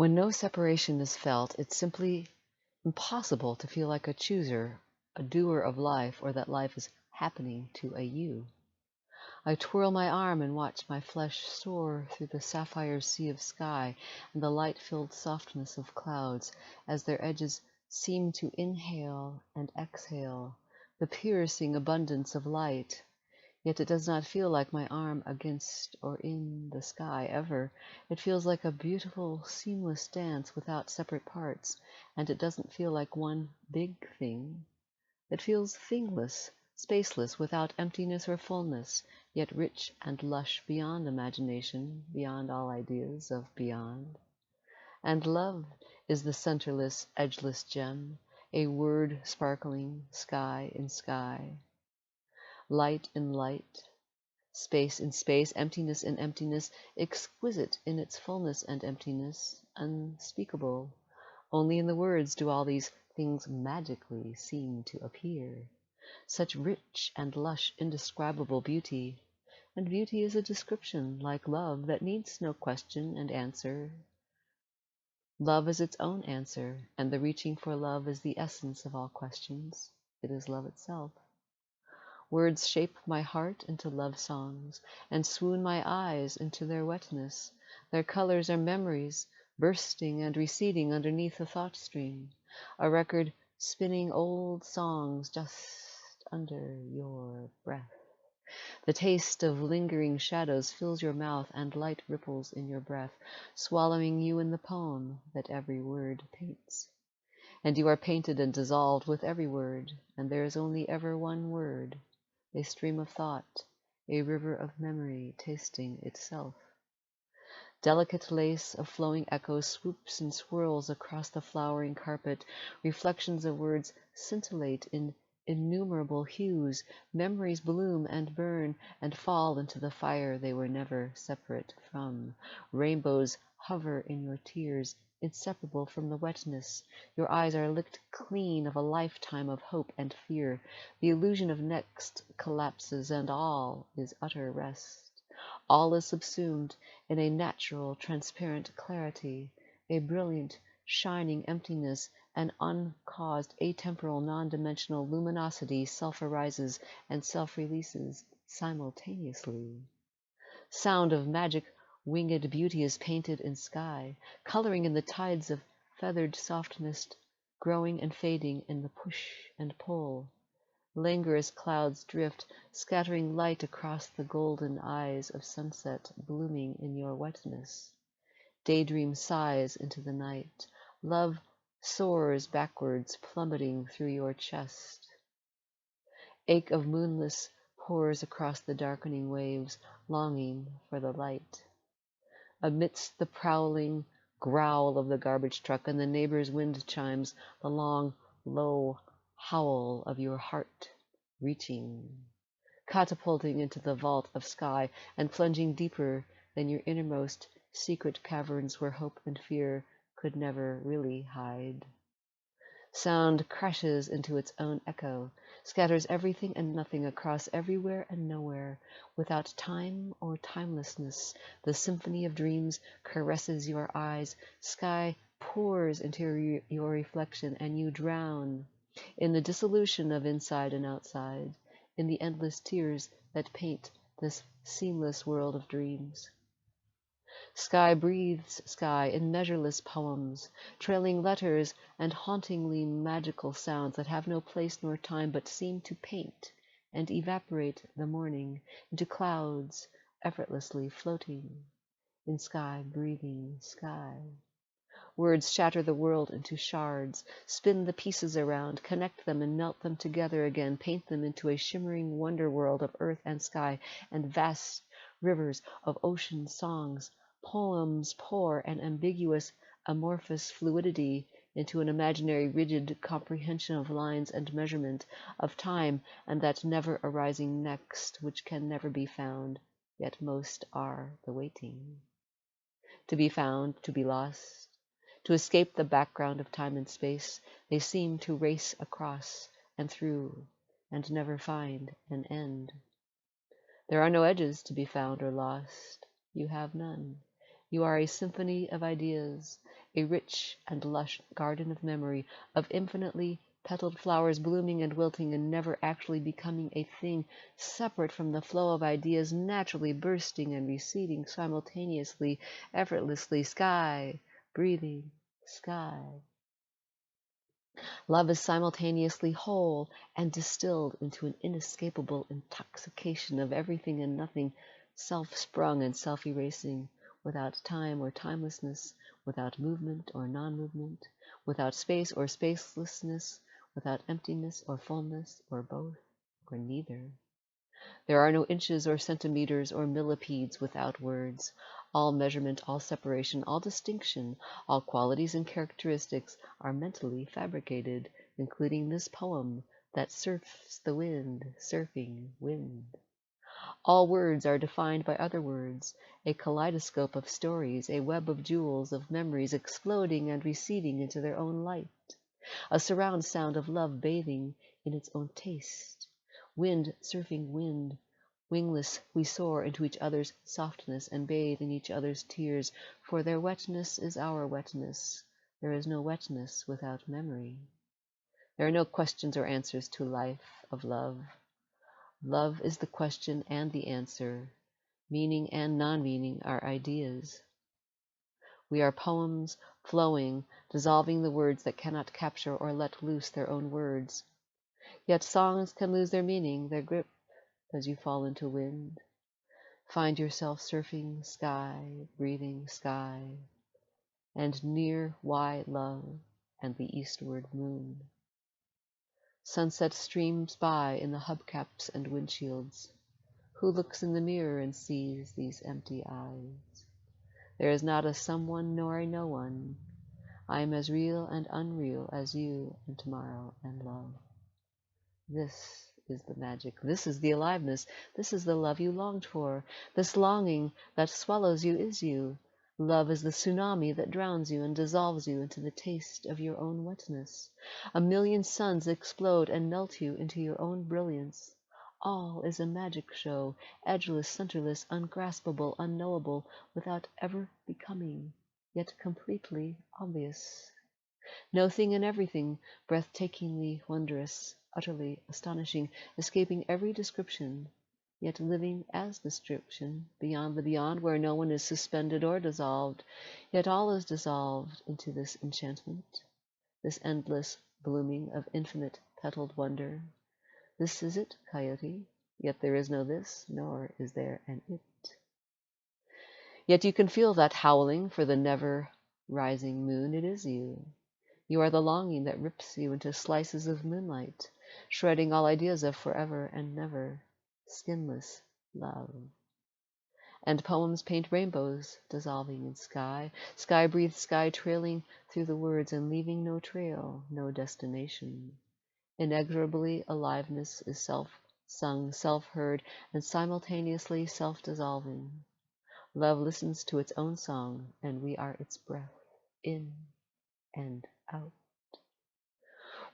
When no separation is felt, it's simply impossible to feel like a chooser, a doer of life, or that life is happening to a you. I twirl my arm and watch my flesh soar through the sapphire sea of sky and the light-filled softness of clouds as their edges seem to inhale and exhale the piercing abundance of light. Yet it does not feel like my arm against or in the sky ever. It feels like a beautiful, seamless dance without separate parts, and it doesn't feel like one big thing. It feels thingless, spaceless, without emptiness or fullness, yet rich and lush beyond imagination, beyond all ideas of beyond. And love is the centerless, edgeless gem, a word sparkling, sky in sky, light in light, space in space, emptiness in emptiness, exquisite in its fullness and emptiness, unspeakable. Only in the words do all these things magically seem to appear. Such rich and lush, indescribable beauty. And beauty is a description, like love, that needs no question and answer. Love is its own answer, and the reaching for love is the essence of all questions. It is love itself. Words shape my heart into love songs, and swoon my eyes into their wetness. Their colors are memories, bursting and receding underneath the thought stream, a record spinning old songs just under your breath. The taste of lingering shadows fills your mouth, and light ripples in your breath, swallowing you in the poem that every word paints. And you are painted and dissolved with every word, and there is only ever one word, a stream of thought, a river of memory tasting itself. Delicate lace of flowing echoes swoops and swirls across the flowering carpet. Reflections of words scintillate in innumerable hues. Memories bloom and burn and fall into the fire they were never separate from. Rainbows hover in your tears, inseparable from the wetness. Your eyes are licked clean of a lifetime of hope and fear. The illusion of next collapses, and all is utter rest. All is subsumed in a natural, transparent clarity, a brilliant, shining emptiness, an uncaused, atemporal, non-dimensional luminosity self-arises and self-releases simultaneously. Sound of magic winged beauty is painted in sky, coloring in the tides of feathered softness, growing and fading in the push and pull. Languorous clouds drift, scattering light across the golden eyes of sunset blooming in your wetness. Daydream sighs into the night. Love soars backwards, plummeting through your chest. Ache of moonless pours across the darkening waves, longing for the light. Amidst the prowling growl of the garbage truck and the neighbor's wind chimes, the long, low howl of your heart reaching, catapulting into the vault of sky and plunging deeper than your innermost secret caverns where hope and fear could never really hide. Sound crashes into its own echo, scatters everything and nothing across everywhere and nowhere, without time or timelessness. The symphony of dreams caresses your eyes. Sky pours into your reflection, and you drown in the dissolution of inside and outside, in the endless tears that paint this seamless world of dreams. Sky breathes sky in measureless poems, trailing letters and hauntingly magical sounds that have no place nor time but seem to paint and evaporate the morning into clouds effortlessly floating in sky breathing sky. Words shatter the world into shards, spin the pieces around, connect them and melt them together again, paint them into a shimmering wonder world of earth and sky and vast rivers of ocean songs. Poems pour an ambiguous, amorphous fluidity into an imaginary rigid comprehension of lines and measurement, of time and that never arising next which can never be found, yet most are the waiting. To be found, to be lost, to escape the background of time and space, they seem to race across and through and never find an end. There are no edges to be found or lost. You have none. You are a symphony of ideas, a rich and lush garden of memory, of infinitely petaled flowers blooming and wilting and never actually becoming a thing, separate from the flow of ideas naturally bursting and receding simultaneously, effortlessly, sky, breathing, sky. Love is simultaneously whole and distilled into an inescapable intoxication of everything and nothing, self-sprung and self-erasing, without time or timelessness, without movement or non-movement, without space or spacelessness, without emptiness or fullness, or both, or neither. There are no inches or centimeters or millipedes without words. All measurement, all separation, all distinction, all qualities and characteristics are mentally fabricated, including this poem that surfs the wind, surfing wind. All words are defined by other words, a kaleidoscope of stories, a web of jewels, of memories exploding and receding into their own light, a surround sound of love bathing in its own taste. Wind surfing wind, wingless we soar into each other's softness and bathe in each other's tears, for their wetness is our wetness. There is no wetness without memory. There are no questions or answers to life of love. Love is the question and the answer. Meaning and non-meaning are ideas. We are poems, flowing, dissolving the words that cannot capture or let loose their own words. Yet songs can lose their meaning, their grip, as you fall into wind. Find yourself surfing sky, breathing sky, and near wide love and the eastward moon. Sunset streams by in the hubcaps and windshields. Who looks in the mirror and sees these empty eyes? There is not a someone nor a no one. I am as real and unreal as you and tomorrow and love. This is the magic. This is the aliveness. This is the love you longed for. This longing that swallows you is you. Love is the tsunami that drowns you and dissolves you into the taste of your own wetness. A million suns explode and melt you into your own brilliance. All is a magic show, edgeless, centerless, ungraspable, unknowable, without ever becoming, yet completely obvious. No thing and everything, breathtakingly wondrous, utterly astonishing, escaping every description, yet living as description, beyond the beyond, where no one is suspended or dissolved, yet all is dissolved into this enchantment, this endless blooming of infinite petaled wonder. This is it, Coyote, yet there is no this, nor is there an it. Yet you can feel that howling for the never rising moon. It is you. You are the longing that rips you into slices of moonlight, shredding all ideas of forever and never, skinless love. And poems paint rainbows dissolving in sky, sky breathed sky trailing through the words and leaving no trail, no destination. Inexorably aliveness is self-sung, self-heard, and simultaneously self-dissolving. Love listens to its own song, and we are its breath, in and out.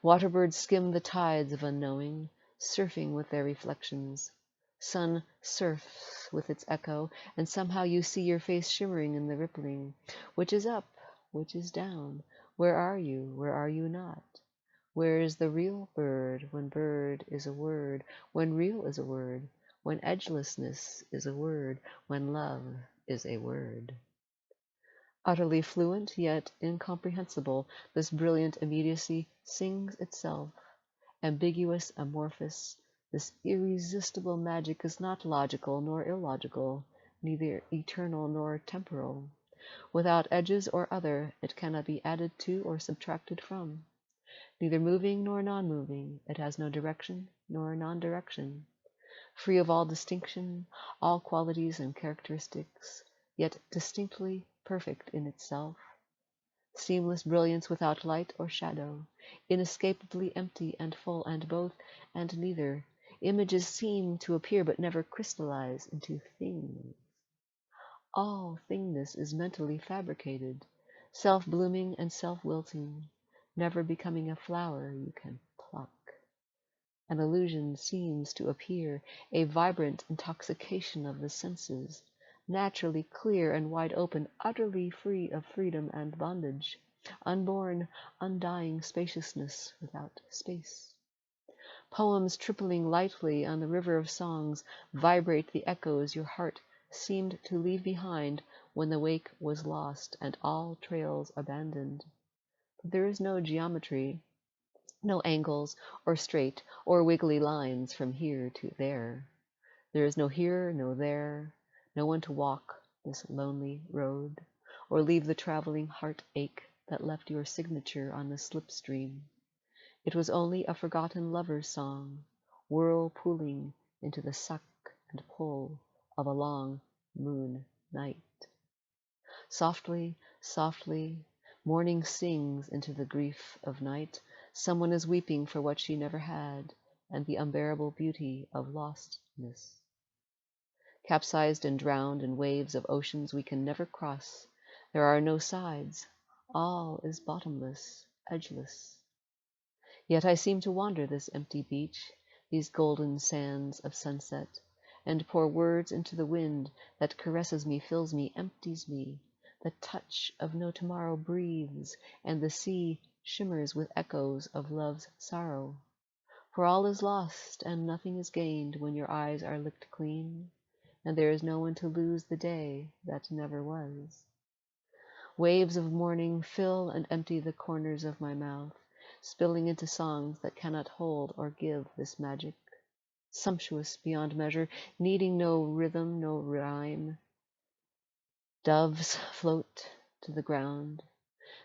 Waterbirds skim the tides of unknowing, surfing with their reflections. Sun surfs with its echo, and somehow you see your face shimmering in the rippling. Which is up? Which is down? Where are you? Where are you not? Where is the real bird is a word, when real is a word, when edgelessness is a word, when love is a word? Utterly fluent, yet incomprehensible, this brilliant immediacy sings itself. Ambiguous, amorphous, this irresistible magic is not logical nor illogical, neither eternal nor temporal. Without edges or other, it cannot be added to or subtracted from. Neither moving nor non-moving, it has no direction nor non-direction. Free of all distinction, all qualities and characteristics, yet distinctly perfect in itself. Seamless brilliance without light or shadow, inescapably empty and full and both and neither. Images seem to appear but never crystallize into things. All thingness is mentally fabricated, self-blooming and self-wilting, never becoming a flower you can pluck. An illusion seems to appear, a vibrant intoxication of the senses, naturally clear and wide open, utterly free of freedom and bondage, unborn, undying spaciousness without space. Poems tripling lightly on the river of songs vibrate the echoes your heart seemed to leave behind when the wake was lost and all trails abandoned. But there is no geometry, no angles or straight or wiggly lines from here to there. There is no here, no there, no one to walk this lonely road, or leave the traveling heartache that left your signature on the slipstream. It was only a forgotten lover's song, whirlpooling into the suck and pull of a long moon night. Softly, softly, morning sings into the grief of night. Someone is weeping for what she never had, and the unbearable beauty of lostness. Capsized and drowned in waves of oceans we can never cross, there are no sides. All is bottomless, edgeless. Yet I seem to wander this empty beach, these golden sands of sunset, and pour words into the wind that caresses me, fills me, empties me. The touch of no tomorrow breathes, and the sea shimmers with echoes of love's sorrow. For all is lost and nothing is gained when your eyes are licked clean, and there is no one to lose the day that never was. Waves of morning fill and empty the corners of my mouth, spilling into songs that cannot hold or give this magic, sumptuous beyond measure, needing no rhythm, no rhyme. Doves float to the ground,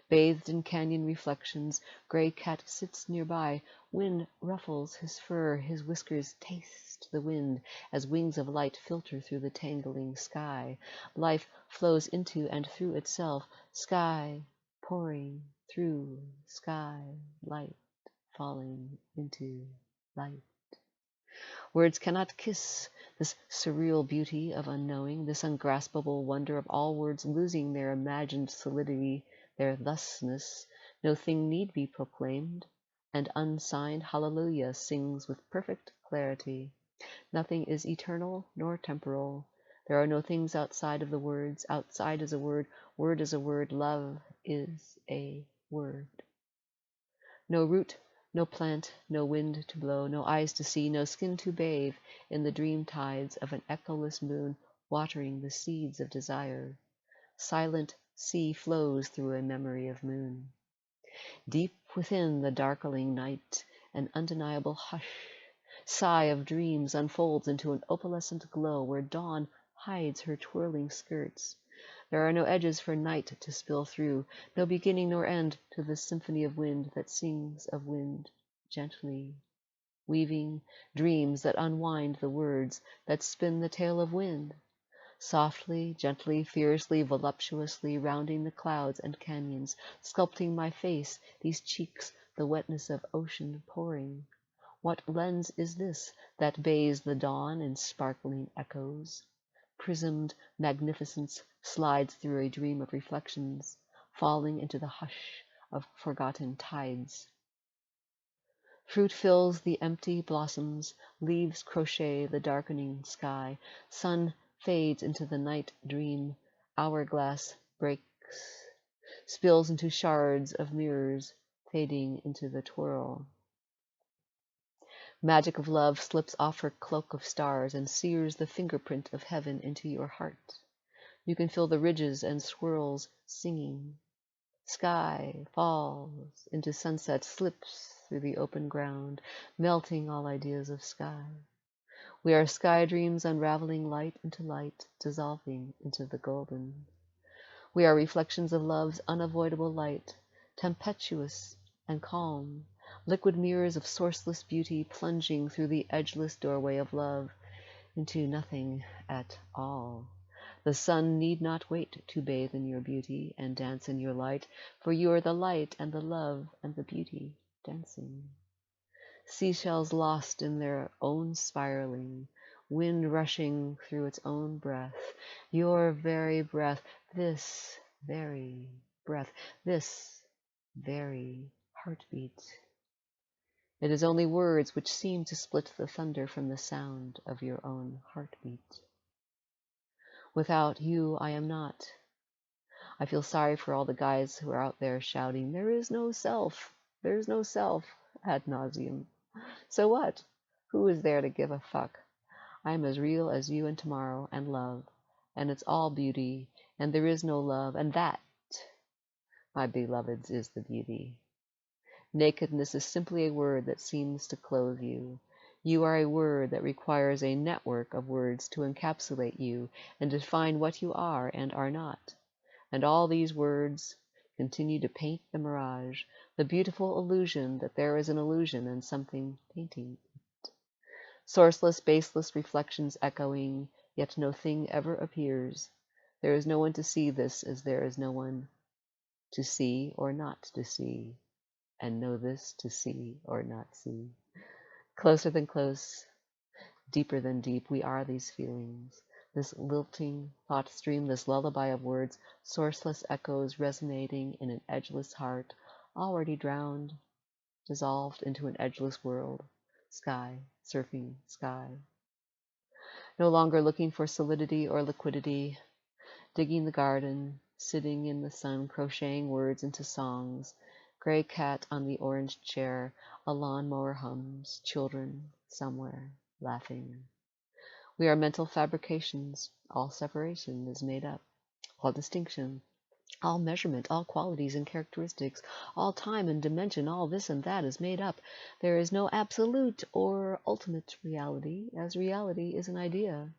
bathed in canyon reflections. Gray cat sits nearby. Wind ruffles his fur. His whiskers taste the wind as wings of light filter through the tangling sky. Life flows into and through itself. Sky pouring through sky. Light falling into light. Words cannot kiss this surreal beauty of unknowing, this ungraspable wonder of all words losing their imagined solidity, their thusness. No thing need be proclaimed. And unsigned hallelujah sings with perfect clarity. Nothing is eternal nor temporal. There are no things outside of the words. Outside is a word. Word is a word. Love is a word. No root, no plant, no wind to blow, no eyes to see, no skin to bathe in the dream tides of an echoless moon watering the seeds of desire. Silent sea flows through a memory of moon. Deep within the darkling night, an undeniable hush, sigh of dreams unfolds into an opalescent glow where dawn hides her twirling skirts. There are no edges for night to spill through, no beginning nor end to the symphony of wind that sings of wind gently, weaving dreams that unwind the words that spin the tale of wind, softly, gently, fiercely, voluptuously, rounding the clouds and canyons, sculpting my face, these cheeks, the wetness of ocean pouring. What lens is this that bathes the dawn in sparkling echoes? Prismed magnificence slides through a dream of reflections, falling into the hush of forgotten tides. Fruit fills the empty blossoms, leaves crochet the darkening sky, sun fades into the night dream, hourglass breaks, spills into shards of mirrors, fading into the twirl. Magic of love slips off her cloak of stars and sears the fingerprint of heaven into your heart. You can feel the ridges and swirls singing. Sky falls into sunset, slips through the open ground, melting all ideas of sky. We are sky dreams unraveling light into light, dissolving into the golden. We are reflections of love's unavoidable light, tempestuous and calm, liquid mirrors of sourceless beauty plunging through the edgeless doorway of love into nothing at all. The sun need not wait to bathe in your beauty and dance in your light, for you are the light and the love and the beauty dancing. Seashells lost in their own spiraling, wind rushing through its own breath, your very breath, this very breath, this very heartbeat. It is only words which seem to split the thunder from the sound of your own heartbeat. Without you, I am not. I feel sorry for all the guys who are out there shouting, there is no self, there's no self, ad nauseum. So what? Who is there to give a fuck? I am as real as you and tomorrow and love, and it's all beauty, and there is no love, and that, my beloveds, is the beauty. Nakedness is simply a word that seems to clothe you. You are a word that requires a network of words to encapsulate you and define what you are and are not. And all these words continue to paint the mirage, the beautiful illusion that there is an illusion and something painting it. Sourceless, baseless reflections echoing, yet no thing ever appears. There is no one to see this as there is no one to see or not to see, and know this to see or not see. Closer than close, deeper than deep, we are these feelings. This lilting thought stream, this lullaby of words, sourceless echoes resonating in an edgeless heart, already drowned, dissolved into an edgeless world. Sky, surfing sky. No longer looking for solidity or liquidity, digging the garden, sitting in the sun, crocheting words into songs. Gray cat on the orange chair, a lawnmower hums, children somewhere laughing. We are mental fabrications. All separation is made up. All distinction, all measurement, all qualities and characteristics, all time and dimension, all this and that is made up. There is no absolute or ultimate reality, as reality is an idea,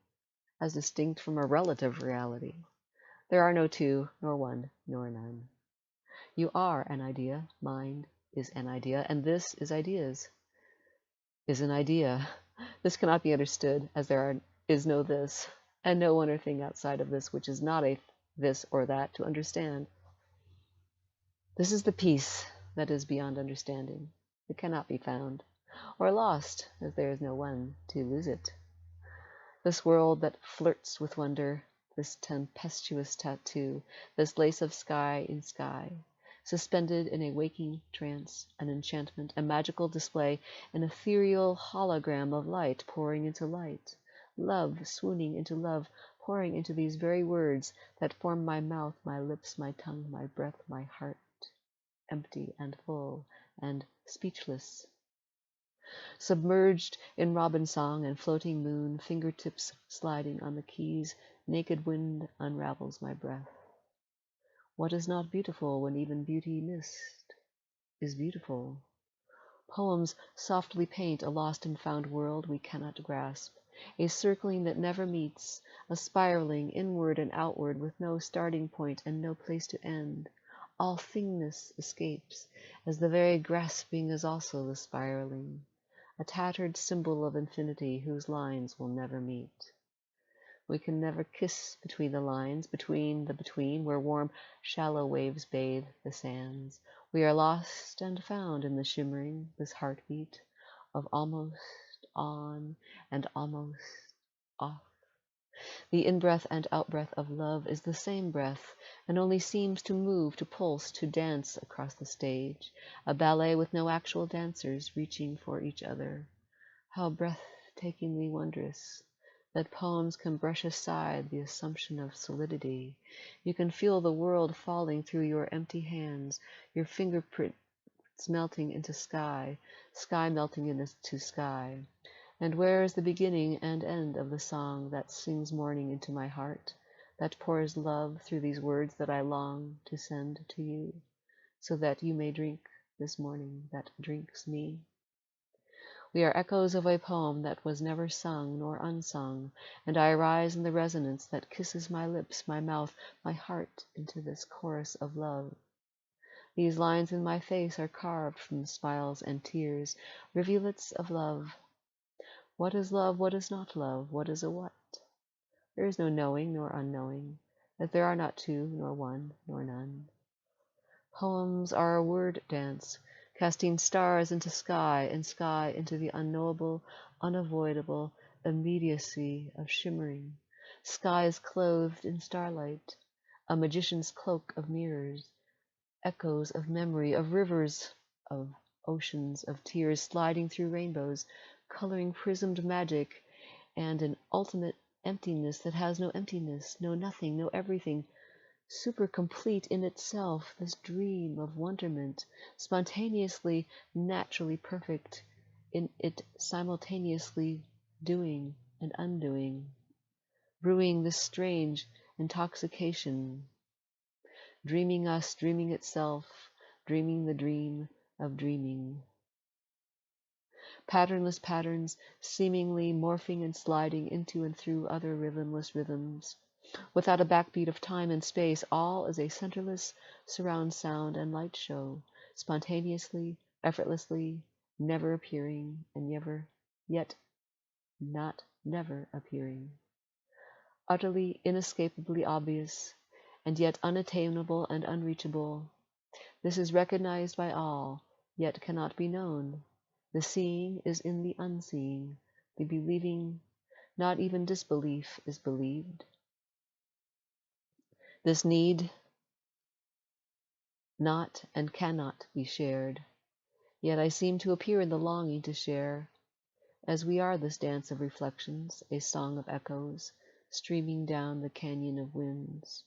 as distinct from a relative reality. There are no two, nor one, nor none. You are an idea, mind is an idea, and this is ideas, is an idea. This cannot be understood, as there is no this, and no one or thing outside of this which is not a this or that to understand. This is the peace that is beyond understanding. It cannot be found, or lost, as there is no one to lose it. This world that flirts with wonder, this tempestuous tattoo, this lace of sky in sky, suspended in a waking trance, an enchantment, a magical display, an ethereal hologram of light pouring into light, love swooning into love, pouring into these very words that form my mouth, my lips, my tongue, my breath, my heart, empty and full and speechless. Submerged in robin song and floating moon, fingertips sliding on the keys, naked wind unravels my breath. What is not beautiful when even beauty missed is beautiful? Poems softly paint a lost and found world we cannot grasp, a circling that never meets, a spiraling inward and outward with no starting point and no place to end. All thingness escapes, as the very grasping is also the spiraling, a tattered symbol of infinity whose lines will never meet. We can never kiss between the lines, between the between, where warm, shallow waves bathe the sands. We are lost and found in the shimmering, this heartbeat of almost on and almost off. The in-breath and out-breath of love is the same breath, and only seems to move, to pulse, to dance across the stage, a ballet with no actual dancers reaching for each other. How breathtakingly wondrous that poems can brush aside the assumption of solidity. You can feel the world falling through your empty hands, your fingerprints melting into sky, sky melting into sky. And where is the beginning and end of the song that sings morning into my heart, that pours love through these words that I long to send to you, so that you may drink this morning that drinks me? We are echoes of a poem that was never sung nor unsung, and I rise in the resonance that kisses my lips, my mouth, my heart into this chorus of love. These lines in my face are carved from smiles and tears, rivulets of love. What is love? What is not love? What is a what? There is no knowing nor unknowing, as there are not two, nor one, nor none. Poems are a word dance, casting stars into sky and sky into the unknowable, unavoidable immediacy of shimmering. Sky is clothed in starlight, a magician's cloak of mirrors, echoes of memory, of rivers, of oceans of tears sliding through rainbows, coloring prismed magic, and an ultimate emptiness that has no emptiness, no nothing, no everything, super complete in itself, this dream of wonderment, spontaneously, naturally perfect in it simultaneously doing and undoing, brewing this strange intoxication, dreaming us, dreaming itself, dreaming the dream of dreaming. Patternless patterns seemingly morphing and sliding into and through other rhythmless rhythms, without a backbeat of time and space, all as a centerless surround sound and light show, spontaneously, effortlessly, never appearing, and yet not never appearing. Utterly, inescapably obvious, and yet unattainable and unreachable. This is recognized by all, yet cannot be known. The seeing is in the unseeing, the believing, not even disbelief is believed. This need not and cannot be shared, yet I seem to appear in the longing to share, as we are this dance of reflections, a song of echoes, streaming down the canyon of winds.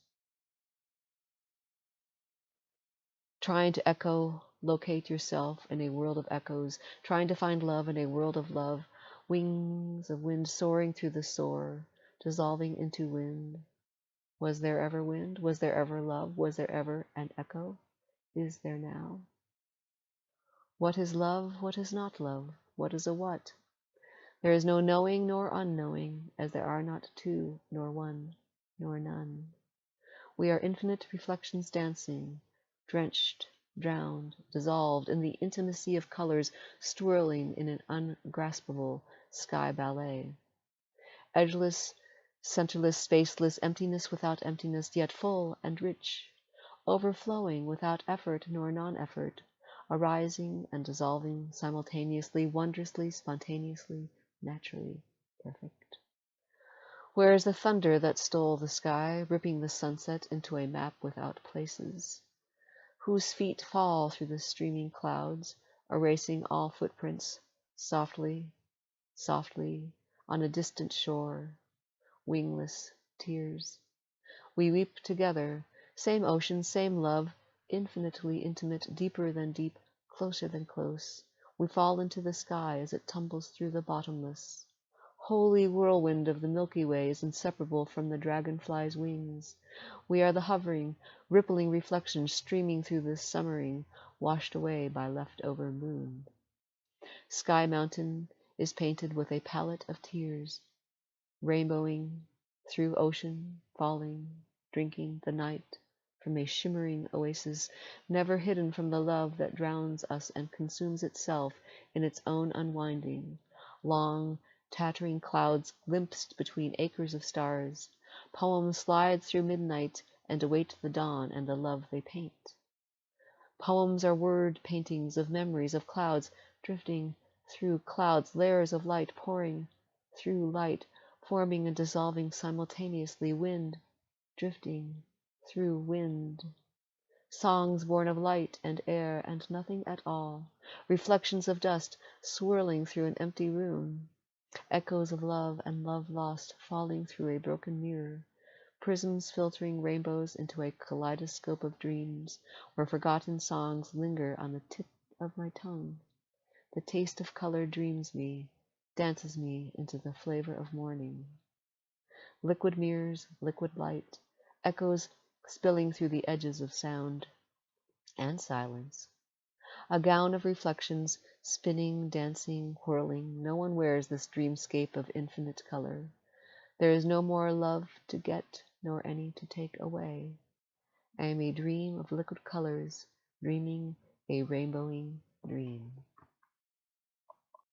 Trying to echo, locate yourself in a world of echoes, trying to find love in a world of love, wings of wind soaring through the soar, dissolving into wind. Was there ever wind? Was there ever love? Was there ever an echo? Is there now? What is love? What is not love? What is a what? There is no knowing nor unknowing, as there are not two, nor one, nor none. We are infinite reflections dancing, drenched, drowned, dissolved in the intimacy of colors swirling in an ungraspable sky ballet. Edgeless, centerless, spaceless, emptiness without emptiness, yet full and rich, overflowing without effort nor non-effort, arising and dissolving simultaneously, wondrously, spontaneously, naturally, perfect. Where is the thunder that stole the sky, ripping the sunset into a map without places? Whose feet fall through the streaming clouds, erasing all footprints, softly, softly, on a distant shore, wingless tears. We weep together, same ocean, same love, infinitely intimate, deeper than deep, closer than close. We fall into the sky as it tumbles through the bottomless. Holy whirlwind of the Milky Way is inseparable from the dragonfly's wings. We are the hovering, rippling reflections streaming through the summering, washed away by leftover moon. Sky Mountain is painted with a palette of tears, rainbowing through ocean, falling, drinking the night from a shimmering oasis, never hidden from the love that drowns us and consumes itself in its own unwinding. Long, tattering clouds glimpsed between acres of stars. Poems slide through midnight and await the dawn and the love they paint. Poems are word paintings of memories of clouds drifting through clouds, layers of light pouring through light, forming and dissolving simultaneously, wind drifting through wind. Songs born of light and air and nothing at all, reflections of dust swirling through an empty room, echoes of love and love lost falling through a broken mirror, prisms filtering rainbows into a kaleidoscope of dreams, where forgotten songs linger on the tip of my tongue. The taste of color dreams me, dances me into the flavor of morning. Liquid mirrors, liquid light, echoes spilling through the edges of sound and silence. A gown of reflections, spinning, dancing, whirling. No one wears this dreamscape of infinite color. There is no more love to get, nor any to take away. I am a dream of liquid colors, dreaming a rainbowing dream.